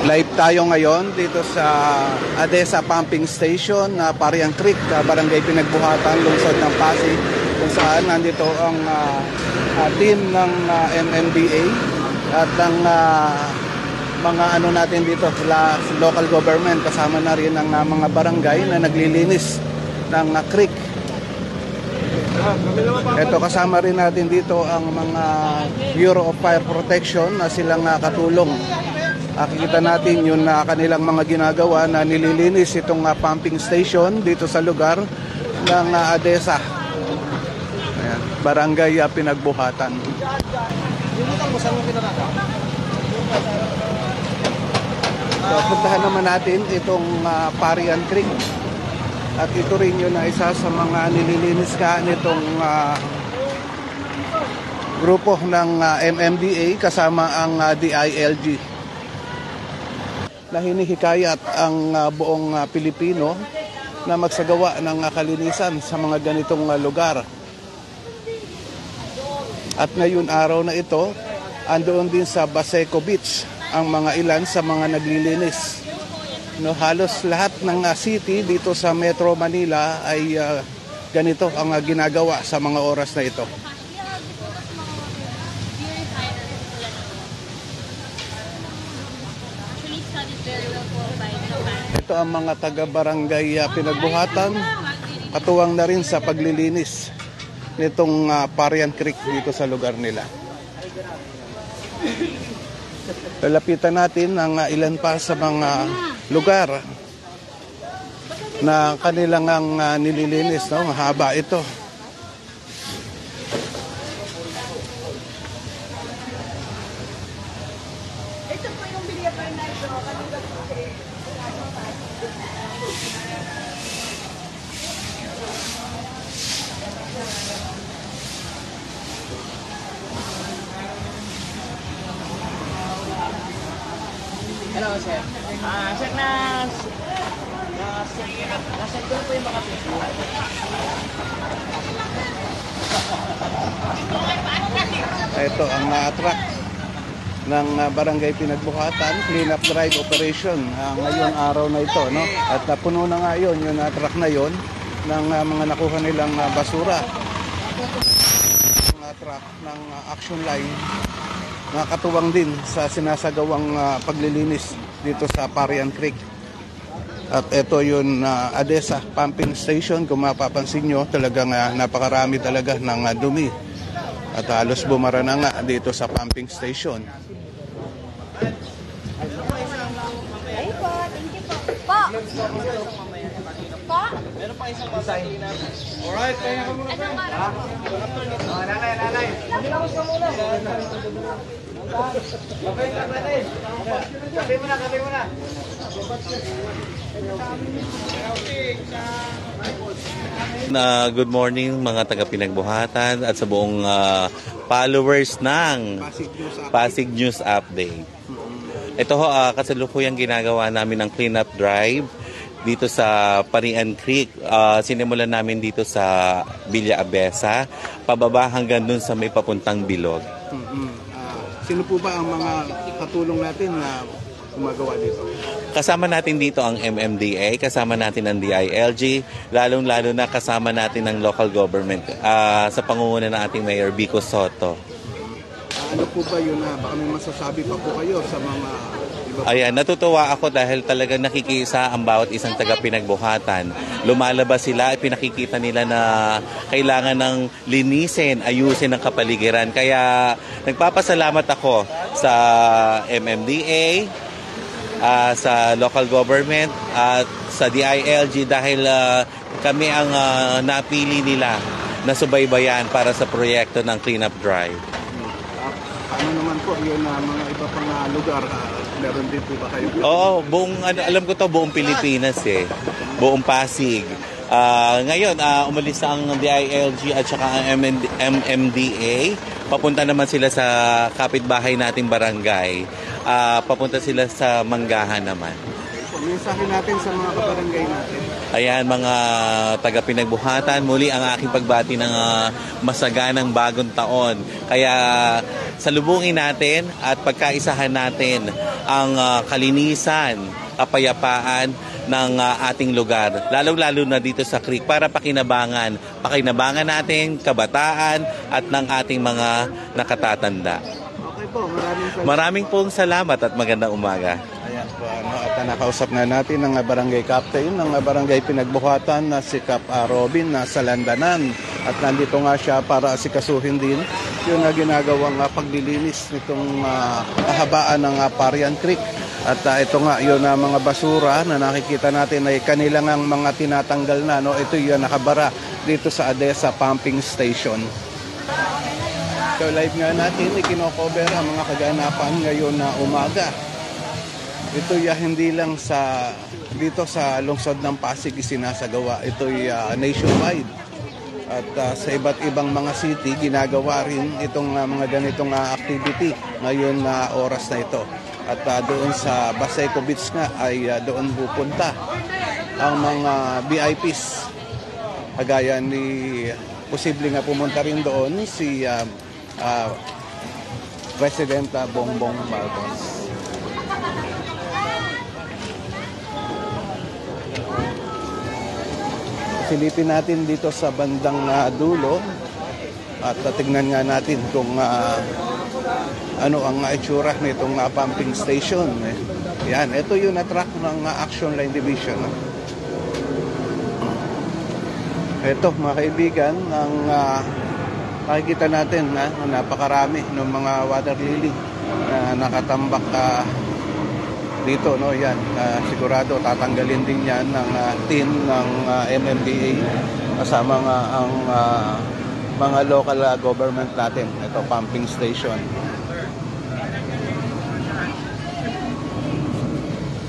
Live tayo ngayon dito sa Adesa Pumping Station, Parian Creek, Barangay Pinagbuhatan, lungsod ng Pasig, kung saan nandito ang team ng MMDA at ang mga ano natin dito, local government, kasama na rin ang mga barangay na naglilinis ng creek. Ito, kasama rin natin dito ang mga Bureau of Fire Protection na silang katulong. Nakikita natin yung kanilang mga ginagawa na nililinis itong pumping station dito sa lugar ng Adesa. Ayan, Barangay Pinagbuhatan. So, puntahan naman natin itong Parian Creek. At ito rin yun na isa sa mga nililinis ka nitong grupo ng MMDA kasama ang DILG. Na hinihikayat ang buong Pilipino na magsagawa ng kalinisan sa mga ganitong lugar. At ngayon araw na ito, andoon din sa Baseco Beach ang mga ilan sa mga naglilinis. No, halos lahat ng city dito sa Metro Manila ay ganito ang ginagawa sa mga oras na ito. Ito ang mga taga-barangay Pinagbuhatan, katuwang na rin sa paglilinis nitong Parian Creek dito sa lugar nila. Lalapitan natin ang ilan pa sa mga lugar na kanilang nililinis. No? Mahaba ito. Hello, sir. Sir, nasa doon po yung mga picture. Ito ang truck ng Barangay Pinagbuhatan, clean-up drive operation ngayon araw na ito. No? At puno na nga yun, yung truck na yun, ng mga nakuha nilang basura. Ang truck ng Action Line, nakatuwang din sa sinasagawang paglilinis dito sa Parian Creek. At ito yung Adesa Pumping Station. Kung mapapansin nyo, talagang napakarami talaga ng dumi. At halos bumara na nga dito sa pumping station. Ay po, thank you po. Po! Po! Meron pa isang design. Alright, kaya ka muna. Nanay. Kapi muna. Good morning mga taga Pinagbuhatan at sa buong followers ng Pasig News Update. Ito ho, kasalukuyang ginagawa namin ng cleanup drive dito sa Parian Creek. Sinimulan namin dito sa Villa Abesa, pababa hanggang dun sa may papuntang Bilog. Sino po ba ang mga katulong natin na gumagawa dito? Kasama natin dito ang MMDA, kasama natin ang DILG, lalong-lalo na kasama natin ang local government sa pangunguna ng ating Mayor Vico Soto. Ano po ba yun baka may masasabi pa po kayo sa mga iba? Ayan, natutuwa ako dahil talagang nakikisa ang bawat isang taga Pinagbuhatan. Lumalabas sila at pinakikita nila na kailangan ng linisin, ayusin ang kapaligiran. Kaya nagpapasalamat ako sa MMDA, sa local government at sa DILG dahil kami ang napili nila na subaybayan para sa proyekto ng cleanup drive. Ano naman po yun mga iba pang lugar? Meron din po ba kayo? Oo, alam ko to buong Pilipinas buong Pasig. Ngayon, umalis ang DILG at saka ang MMDA. Papunta naman sila sa kapitbahay nating barangay. Papunta sila sa Manggahan naman. Mensahe natin sa mga kabarangay natin. Ayan, mga taga Pinagbuhatan, muli ang aking pagbati ng masaganang bagong taon. Kaya salubungin natin at pagkaisahan natin ang kalinisan, kapayapaan ng ating lugar, lalong-lalo na dito sa Creek para pakinabangan natin, kabataan at ng ating mga nakatatanda. Okay po, Maraming pong salamat at magandang umaga. Ayan po, at nakausap na natin ang barangay captain ng barangay Pinagbuhatan na si Cap Robin na sa Landanan. At nandito nga siya para asikasuhin din yung ginagawang paglilinis nitong kahabaan ng Parian Creek. At ito nga, yun na mga basura na nakikita natin ay kanilang ang mga tinatanggal na. No? Ito yung nakabara dito sa ADESA Pumping Station. So live nga natin, ikinocover ang mga kaganapan ngayon na umaga. Ito hindi lang dito sa lungsod ng Pasig isinasagawa. Ito nationwide. At sa iba't ibang mga city, ginagawa rin itong mga ganitong activity ngayon na oras na ito. At doon sa Baseco Beach nga ay doon pupunta ang mga VIPs. Kagaya ni posible nga pumunta rin doon si President Bongbong Marcos. Silipin natin dito sa bandang dulo at tingnan nga natin kung ano ang itsura nitong pumping station. Yan, ito yung na-track ng Action Line Division. Ito mga kaibigan, ang makikita natin na napakarami ng mga water lily na nakatambak dito, no? Yan, sigurado tatanggalin din yan ng team ng MMDA kasama nga ang mga local government natin. Ito, pumping station.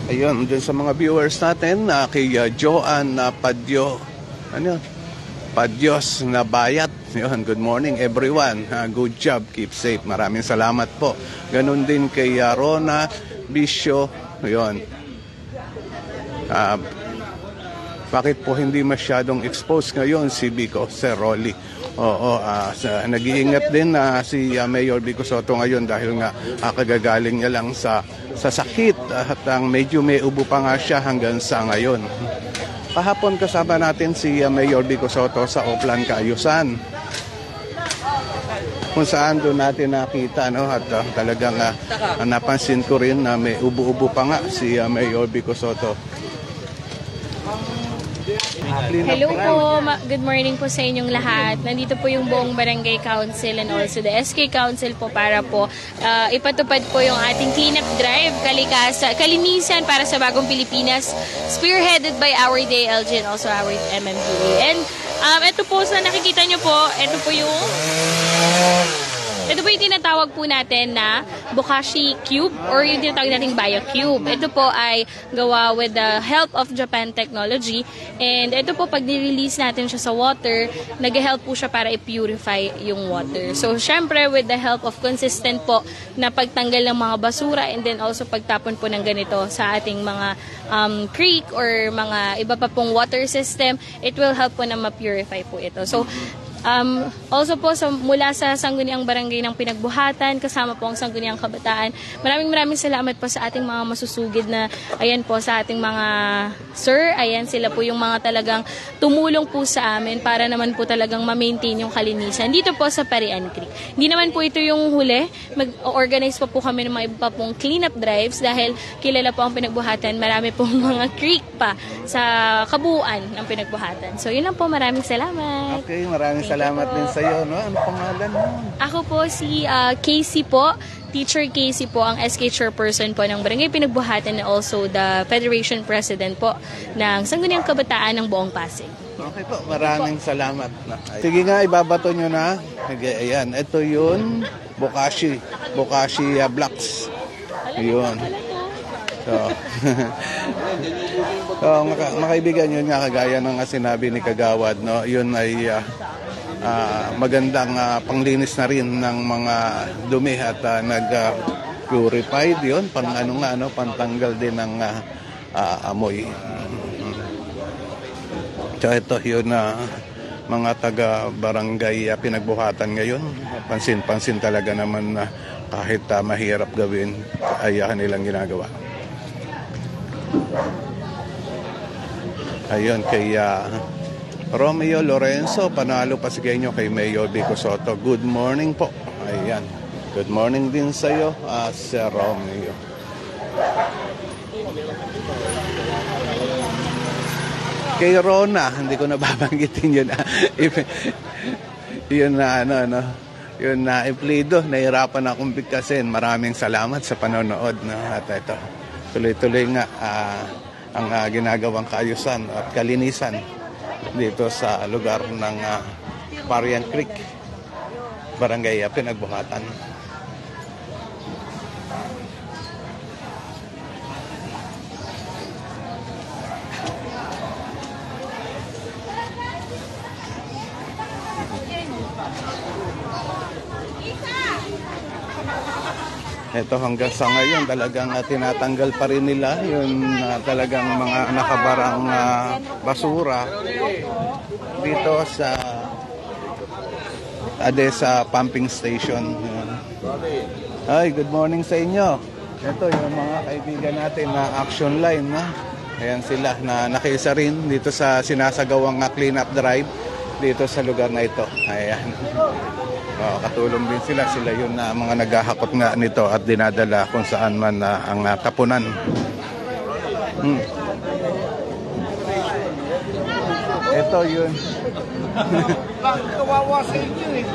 Ayun, dun sa mga viewers natin, kay Joan Padyo, Padyos na Bayat. Yun, good morning everyone. Good job, keep safe. Maraming salamat po. Ganun din kay Rona Bisyo. Yun. Bakit po hindi masyadong exposed ngayon si Vico Ceroli? Oo, nag-iingat din si Mayor Vico Soto ngayon dahil nga kagagaling niya lang sa sakit at medyo may ubo pa nga siya hanggang sa ngayon. Kahapon kasama natin si Mayor Vico Soto sa Oplan Kaayusan, kung saan doon natin nakita, no? At talagang napansin ko rin na may ubo-ubo pa nga si Mayor Vico Soto. Hello po, good morning po sa inyong lahat. Nandito po yung buong Barangay Council and also the SK Council po para po ipatupad po yung ating cleanup drive, kalinisan para sa bagong Pilipinas, spearheaded by our DLG and also our MMDA. And ito po sa nakikita nyo po, ito po yung tinatawag po natin na Bokashi Cube or yung tinatawag nating BioCube. Ito po ay gawa with the help of Japan technology. And ito po, pag nirelease natin siya sa water, nag-help po siya para i-purify yung water. So, syempre, with the help of consistent po na pagtanggal ng mga basura and then also pagtapon po ng ganito sa ating mga creek or mga iba pa pong water system, it will help po na ma-purify po ito. So, also po mula sa Sangguniang Barangay ng Pinagbuhatan, kasama po ang Sangguniang Kabataan, maraming salamat po sa ating mga masusugid na, ayan po, sa ating mga sir, ayan sila po yung mga talagang tumulong po sa amin para naman po talagang ma-maintain yung kalinisan dito po sa Parian Creek. Hindi naman po ito yung huli, mag-organize po kami ng mga iba pong cleanup drives dahil kilala po ang Pinagbuhatan, marami pong mga creek pa sa kabuuan ng Pinagbuhatan. So yun lang po, maraming salamat. Okay, maraming salamat din sa iyo, no? Ano pangalan mo? Ako po si Casey po, Teacher Casey po, ang SK Chairperson po ng Barangay Pinagbuhatan and also the Federation President po ng Sangguniang Kabataan ng buong Pasig. Okay po, maraming salamat. Sige nga, ibabato nyo na. Okay, ayan, ito yun, Bokashi Blocks. Yun. So, mga kaibigan, yun nga kagaya ng sinabi ni Kagawad, no? Yun ay magandang panglinis na rin ng mga dumi at nag-purified yun, pantanggal din ng amoy. So ito yun mga taga-barangay Pinagbuhatan ngayon. Pansin talaga naman na kahit mahirap gawin ay kanilang ginagawa. Ayun, kay Romeo Lorenzo, panalo pa si Genyo kay Mayor Vico Soto. Good morning po. Ayan. Good morning din sa iyo, Sir Romeo. Kay Rona, hindi ko nababanggitin yun. Yun na yun na Empleo, nahirapan akong bigkasin. Maraming salamat sa panonood. At ito, tuloy-tuloy nga ang ginagawang kaayusan at kalinisan dito sa lugar ng Parian Creek, Barangay Pinagbuhatan. Ito hanggang sa ngayon talagang tinatanggal pa rin nila yung talagang mga nakabarang basura dito sa ADESA pumping station. Hi, good morning sa inyo. Ito yung mga kaibigan natin na action line. Ayan sila na nakiisa rin dito sa sinasagawang clean up drive dito sa lugar na ito. Ayan. Katulong din sila yun na mga naghahakot nga nito at dinadala kung saan man ang tapunan. Ito yun. Bakit kawawa sa inyo eh?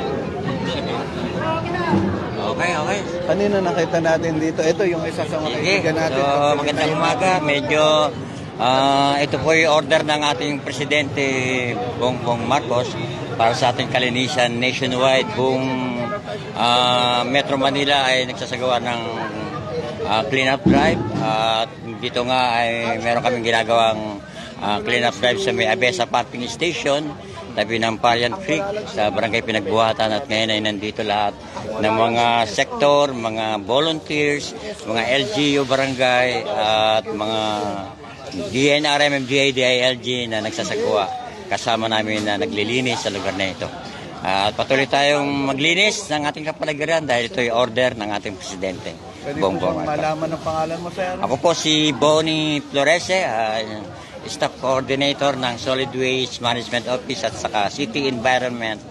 Okay. Kanina nakita natin dito. Ito yung isa sa mga kaibigan natin. So, magandang umaga. Medyo ito po yung order ng ating Presidente Bongbong Marcos para sa ating kalinisan nationwide. Buong Metro Manila ay nagsasagawa ng clean-up drive. At dito nga ay meron kaming ginagawang clean-up drive sa may ABESA pumping station, tabi ng Parian Creek sa Barangay Pinagbuhatan. At ngayon ay nandito lahat ng mga sektor, mga volunteers, mga LGU barangay at mga DNR, MMDA, DILG na nagsasagawa kasama namin na naglilinis sa lugar na ito. At patuloy tayong maglinis ng ating kapaligiran dahil ito ay order ng ating Presidente. Pwede po bang malaman ang pangalan mo, sir? Ako po si Bonnie Florese, Staff Coordinator ng Solid Waste Management Office at saka City Environment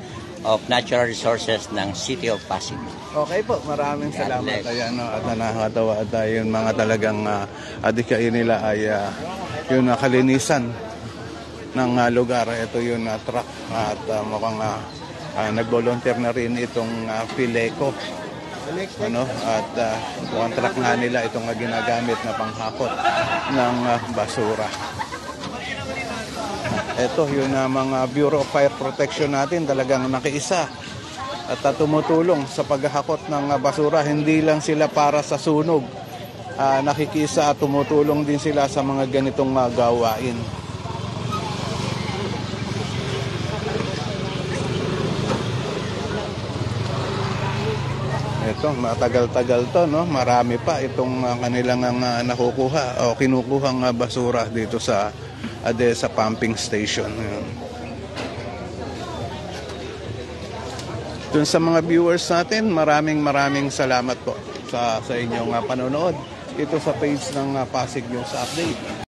of Natural Resources ng City of Pasig. Okay po, maraming salamat. Ayan, at nakakatawa at yung mga talagang adikain nila ay yung kalinisan ng lugar. Ito yung truck at mukhang nag-volunteer na rin itong Fileco. At mukhang truck nga nila itong ginagamit na panghakot ng basura. Ito yung mga Bureau of Fire Protection natin talagang nakiisa at tumutulong sa paghahakot ng basura. Hindi lang sila para sa sunog, nakikisa at tumutulong din sila sa mga ganitong gawain. Ito, matagal-tagal to, no? Marami pa itong kanilang nakukuha o kinukuhang basura dito sa ADESA pumping station. Dun sa mga viewers natin, maraming salamat po sa inyong panonood. Ito sa page ng Pasig News Update.